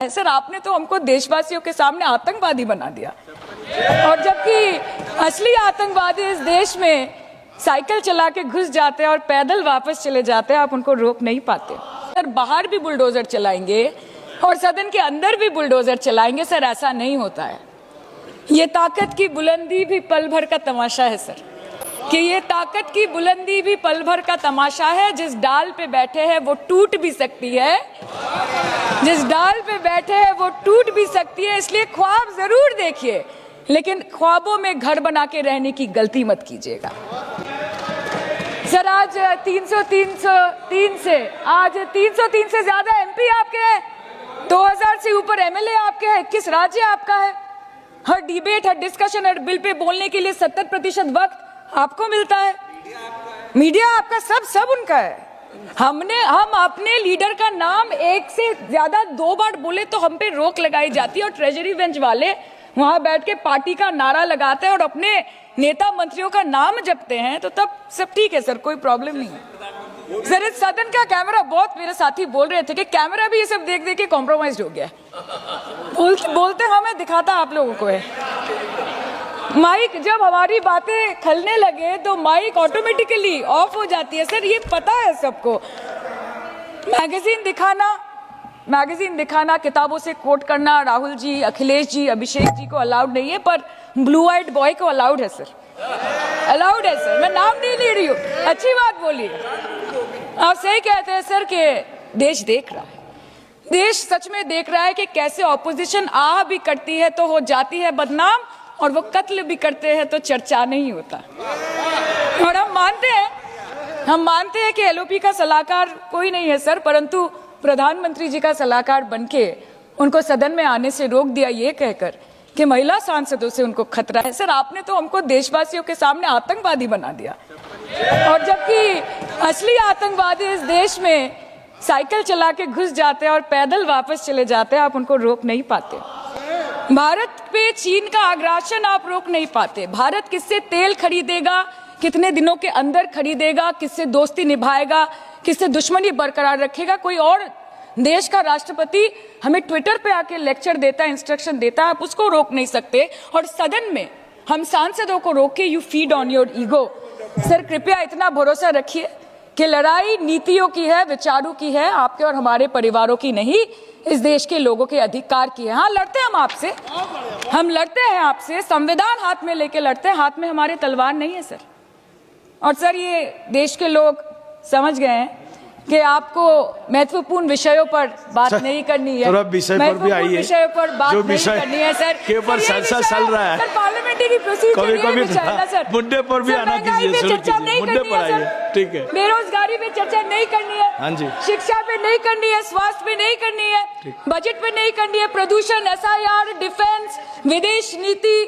Sir आपने तो हमको देशवासियों के सामने आतंकवादी बना दिया, और जबकि असली आतंकवादी इस देश में साइकिल चला के घुस जाते हैं और पैदल वापस चले जाते हैं, आप उनको रोक नहीं पाते। सर बाहर भी बुलडोजर चलाएंगे और सदन के अंदर भी बुलडोजर चलाएंगे, सर ऐसा नहीं होता है। ये ताकत की बुलंदी भी पल भर का तमाशा है सर, कि ये ताकत की बुलंदी भी पल भर का तमाशा है। जिस डाल पे बैठे हैं वो टूट भी सकती है, जिस डाल पे बैठे हैं वो टूट भी सकती है। इसलिए ख्वाब जरूर देखिए, लेकिन ख्वाबों में घर बना के रहने की गलती मत कीजिएगा। सर आज 303 से ज्यादा एमपी आपके हैं, 2000 से ऊपर एमएलए आपके हैं, 21 राज्य आपका है। हर डिबेट, हर डिस्कशन, हर बिल पे बोलने के लिए 70% वक्त आपको मिलता है। मीडिया आपका, सब उनका है। हम अपने लीडर का नाम एक से ज्यादा 2 बार बोले तो हम पे रोक लगाई जाती है, और ट्रेजरी बेंच वाले वहां बैठ के पार्टी का नारा लगाते हैं और अपने नेता मंत्रियों का नाम जपते हैं, तो तब सब ठीक है सर, कोई प्रॉब्लम नहीं है। सर इस सदन का कैमरा, बहुत मेरे साथी बोल रहे थे कि कैमरा भी ये सब देख देख के कॉम्प्रोमाइज हो गया है। बोलते हमें दिखाता आप लोगों को है। माइक जब हमारी बातें खलने लगे तो माइक ऑटोमेटिकली ऑफ हो जाती है सर, ये पता है सबको। मैगजीन दिखाना, किताबों से कोट करना राहुल जी, अखिलेश जी, अभिषेक जी को अलाउड नहीं है, पर ब्लू आइड बॉय को अलाउड है सर, अलाउड है सर। मैं नाम नहीं ले रही हूँ, अच्छी बात बोलिए। आप सही कहते हैं सर कि देश देख रहा है, देश सच में देख रहा है कि कैसे ऑपोजिशन आह भी करती है तो हो जाती है बदनाम, और वो कत्ल भी करते हैं तो चर्चा नहीं होता। और हम मानते हैं कि एलओपी का सलाहकार कोई नहीं है सर, परंतु प्रधानमंत्री जी का सलाहकार बनके उनको सदन में आने से रोक दिया, ये कहकर कि महिला सांसदों से उनको खतरा है। सर आपने तो हमको देशवासियों के सामने आतंकवादी बना दिया, और जबकि असली आतंकवादी इस देश में साइकिल चला के घुस जाते हैं और पैदल वापस चले जाते हैं, आप उनको रोक नहीं पाते। भारत पे चीन का आग्रासन आप रोक नहीं पाते। भारत किससे तेल खरीदेगा, कितने दिनों के अंदर खरीदेगा, किससे दोस्ती निभाएगा, किससे दुश्मनी बरकरार रखेगा, कोई और देश का राष्ट्रपति हमें ट्विटर पे आके लेक्चर देता है, इंस्ट्रक्शन देता है, आप उसको रोक नहीं सकते। और सदन में हम सांसदों को रोक के you feed on your ego. Sir कृपया इतना भरोसा रखिए कि लड़ाई नीतियों की है, विचारों की है, आपके और हमारे परिवारों की नहीं, इस देश के लोगों के अधिकार की है। हाँ लड़ते हैं हम आपसे, हम लड़ते हैं आपसे, संविधान हाथ में लेके लड़ते हैं, हाथ में हमारे तलवार नहीं है सर। और सर ये देश के लोग समझ गए हैं कि आपको महत्वपूर्ण विषयों पर बात नहीं करनी है, महत्वपूर्ण विषयों पर बात नहीं करनी है सर, के ऊपर चल रहा है सर, पार्लियामेंट्री प्रोसीजर कभी मुद्दे पर भी आना कीजिए, चर्चा नहीं करनी है सर, ठीक है। बेरोजगारी पे चर्चा नहीं करनी है, हाँ जी, शिक्षा पे नहीं करनी है, स्वास्थ्य पे नहीं करनी है, बजट पे नहीं करनी है, प्रदूषण, एसआईआर, डिफेंस, विदेश नीति,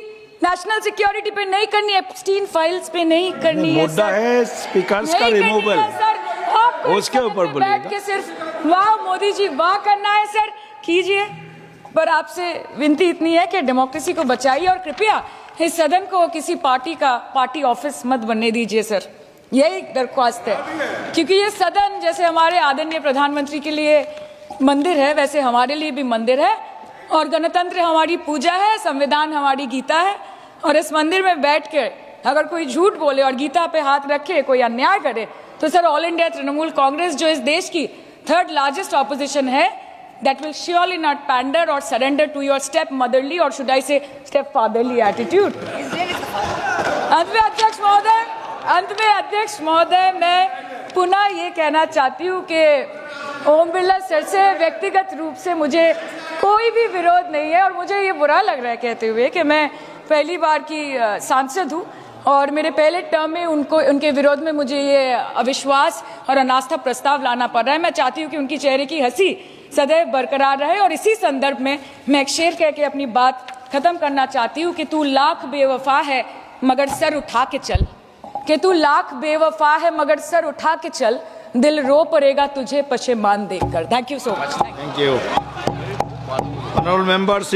नेशनल सिक्योरिटी पे नहीं करनी है, एप्स्टीन फाइल्स पे नहीं करनी है। मुद्दा है स्पीकर्स का रिमूवल, उसके ऊपर बोलिएगा। के सिर्फ वाह मोदी जी वाह करना है सर, कीजिए, पर आपसे विनती इतनी है कि डेमोक्रेसी को बचाइए, और कृपया इस सदन को किसी पार्टी ऑफिस मत बनने दीजिए सर, यही दरख्वास्त है। क्योंकि ये सदन जैसे हमारे आदरणीय प्रधानमंत्री के लिए मंदिर है, वैसे हमारे लिए भी मंदिर है, और गणतंत्र हमारी पूजा है, संविधान हमारी गीता है। और इस मंदिर में बैठ के अगर कोई झूठ बोले और गीता पे हाथ रखे, कोई अन्याय करे, तो sir all India Trinamool Congress जो इस देश की 3rd लार्जेस्ट ऑपोजिशन है, that will surely not pander or surrender to your step motherly, or should I say step fatherly attitude। अंत में अध्यक्ष महोदय मैं पुनः ये कहना चाहती हूँ कि ओम बिरला सर से व्यक्तिगत रूप से मुझे कोई भी विरोध नहीं है, और मुझे ये बुरा लग रहा है कहते हुए कि मैं पहली बार की सांसद हूँ, और मेरे पहले टर्म में उनके विरोध में मुझे ये अविश्वास और अनास्था प्रस्ताव लाना पड़ रहा है। मैं चाहती हूँ कि उनकी चेहरे की हंसी सदैव बरकरार रहे, और इसी संदर्भ में मैं एक शेर कह के अपनी बात खत्म करना चाहती हूँ कि तू लाख बेवफा है मगर सर उठा के चल, कि तू लाख बेवफा है मगर सर उठा के चल, दिल रो पड़ेगा तुझे पशेमान देखकर। Thank you so much. Thank you. Honourable members,